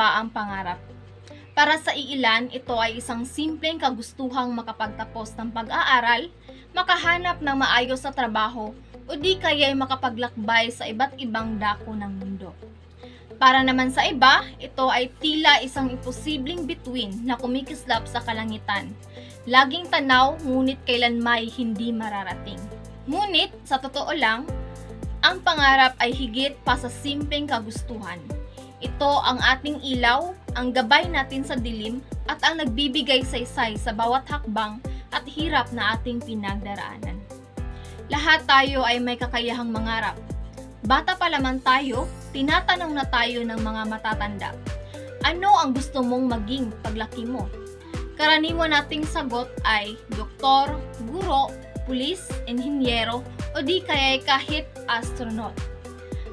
ba ang pangarap? Para sa iilan, ito ay isang simpleng kagustuhang makapagtapos ng pag-aaral, makahanap ng maayos sa trabaho, o di kaya ay makapaglakbay sa iba't ibang dako ng mundo. Para naman sa iba, ito ay tila isang imposibleng bituin na kumikislap sa kalangitan. Laging tanaw, ngunit kailanmay hindi mararating. Ngunit, sa totoo lang, ang pangarap ay higit pa sa simpleng kagustuhan. Ito ang ating ilaw, ang gabay natin sa dilim, at ang nagbibigay saysay sa bawat hakbang at hirap na ating pinagdaraanan. Lahat tayo ay may kakayahang mangarap. Bata pa lamang tayo, tinatanong na tayo ng mga matatanda. Ano ang gusto mong maging paglaki mo? Karaniwan nating sagot ay doktor, guro, pulis, inhinyero, o di kaya kahit astronaut.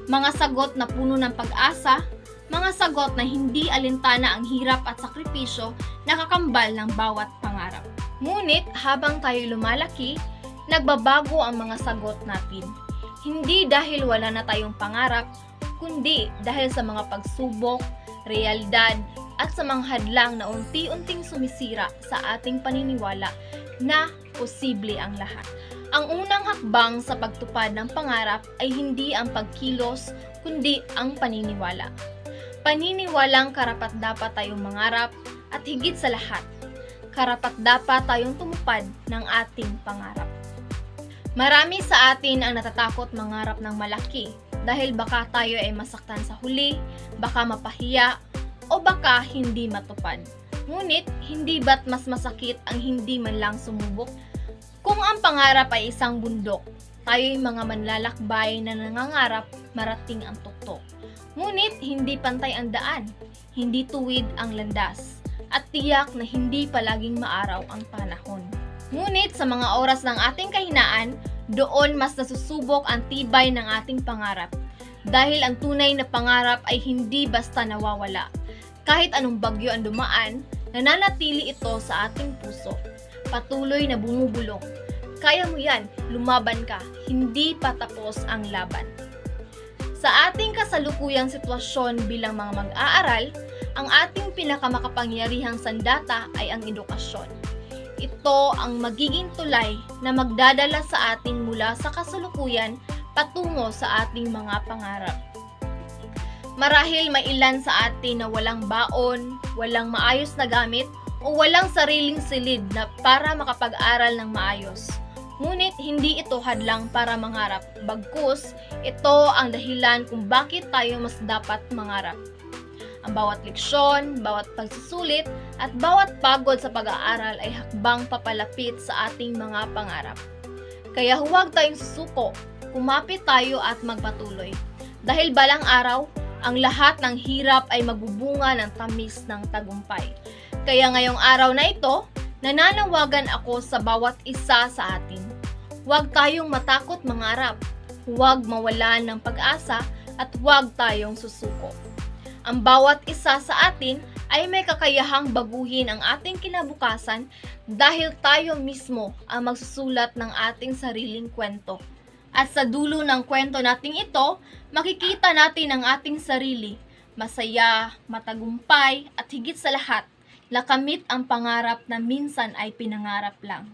Mga sagot na puno ng pag-asa, mga sagot na hindi alintana ang hirap at sakripisyo na kakambal ng bawat pangarap. Ngunit habang tayo lumalaki, nagbabago ang mga sagot natin. Hindi dahil wala na tayong pangarap, kundi dahil sa mga pagsubok, realidad, at sa mga hadlang na unti-unting sumisira sa ating paniniwala na posible ang lahat. Ang unang hakbang sa pagtupad ng pangarap ay hindi ang pagkilos, kundi ang paniniwala. Paniniwalang karapat-dapat tayong mangarap at higit sa lahat, karapat-dapat tayong tumupad ng ating pangarap. Marami sa atin ang natatakot mangarap ng malaki dahil baka tayo ay masaktan sa huli, baka mapahiya, o baka hindi matupad. Ngunit, hindi ba't mas masakit ang hindi man lang sumubok? Kung ang pangarap ay isang bundok, tayo'y mga manlalakbay na nangangarap marating ang tuktok. Ngunit, hindi pantay ang daan, hindi tuwid ang landas, at tiyak na hindi palaging maaraw ang panahon. Ngunit, sa mga oras ng ating kahinaan, doon mas nasusubok ang tibay ng ating pangarap. Dahil ang tunay na pangarap ay hindi basta nawawala. Kahit anong bagyo ang dumaan, nananatili ito sa ating puso. Patuloy na bumubulong. Kaya mo yan, lumaban ka, hindi pa tapos ang laban. Sa ating kasalukuyang sitwasyon bilang mga mag-aaral, ang ating pinakamakapangyarihang sandata ay ang edukasyon. Ito ang magiging tulay na magdadala sa atin mula sa kasalukuyan patungo sa ating mga pangarap. Marahil may ilan sa atin na walang baon, walang maayos na gamit, o walang sariling silid na para makapag-aral ng maayos. Ngunit hindi ito hadlang para mangarap, bagkus ito ang dahilan kung bakit tayo mas dapat mangarap. Ang bawat leksyon, bawat pagsusulit, at bawat pagod sa pag-aaral ay hakbang papalapit sa ating mga pangarap. Kaya huwag tayong susuko, kumapit tayo at magpatuloy. Dahil balang araw, ang lahat ng hirap ay magbubunga ng tamis ng tagumpay. Kaya ngayong araw na ito, nananawagan ako sa bawat isa sa atin. Huwag tayong matakot mangarap, huwag mawalan ng pag-asa, at huwag tayong susuko. Ang bawat isa sa atin ay may kakayahang baguhin ang ating kinabukasan dahil tayo mismo ang magsusulat ng ating sariling kwento. At sa dulo ng kwento nating ito, makikita natin ang ating sarili, masaya, matagumpay, at higit sa lahat, nakamit ang pangarap na minsan ay pinangarap lang.